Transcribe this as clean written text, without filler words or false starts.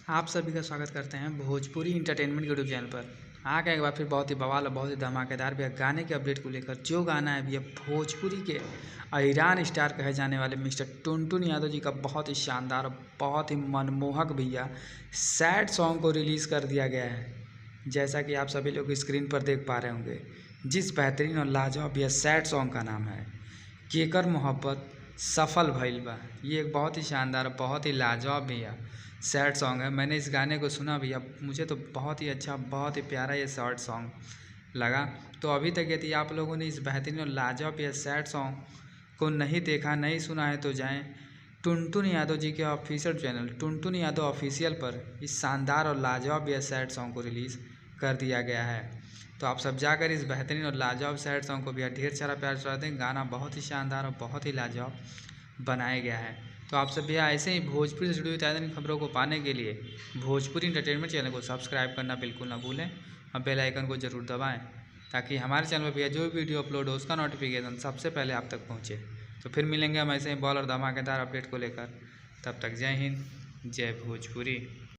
आप सभी का स्वागत करते हैं भोजपुरी इंटरटेनमेंट यूट्यूब चैनल पर। आ गए एक बार फिर बहुत ही बवाल और बहुत ही धमाकेदार भैया गाने के अपडेट को लेकर। जो गाना है भैया भोजपुरी के ईरान स्टार कहे जाने वाले मिस्टर टुनटुन यादव जी का बहुत ही शानदार और बहुत ही मनमोहक भैया सैड सॉन्ग को रिलीज़ कर दिया गया है। जैसा कि आप सभी लोग स्क्रीन पर देख पा रहे होंगे, जिस बेहतरीन और लाजवाब भैया सैड सॉन्ग का नाम है केकर मोहब्बत सफल भइल बा। ये एक बहुत ही शानदार बहुत ही लाजवाब भैया सैड सॉन्ग है। मैंने इस गाने को सुना भैया, मुझे तो बहुत ही अच्छा बहुत ही प्यारा ये सैड सॉन्ग लगा। तो अभी तक यदि आप लोगों ने इस बेहतरीन और लाजवाब या सैड सॉन्ग को नहीं देखा नहीं सुना है तो जाएं टुनटुन यादव जी के ऑफिशियल चैनल टुनटुन यादव ऑफिशियल पर इस शानदार और लाजवाब या सैड सॉन्ग को रिलीज़ कर दिया गया है। तो आप सब जाकर इस बेहतरीन और लाजवाब सैड सॉन्ग को भैया ढेर सारा प्यार चढ़ा दें। गाना बहुत ही शानदार और बहुत ही लाजवाब बनाया गया है। तो आप सब भैया ऐसे ही भोजपुरी से जुड़ी हुई ताज़ा खबरों को पाने के लिए भोजपुरी इंटरटेनमेंट चैनल को सब्सक्राइब करना बिल्कुल ना भूलें और बेल आइकन को ज़रूर दबाएं, ताकि हमारे चैनल पर भैया जो भी वीडियो अपलोड हो उसका नोटिफिकेशन सबसे पहले आप तक पहुँचे। तो फिर मिलेंगे हम ऐसे ही बॉल और धमाकेदार अपडेट को लेकर। तब तक जय हिंद, जय भोजपुरी।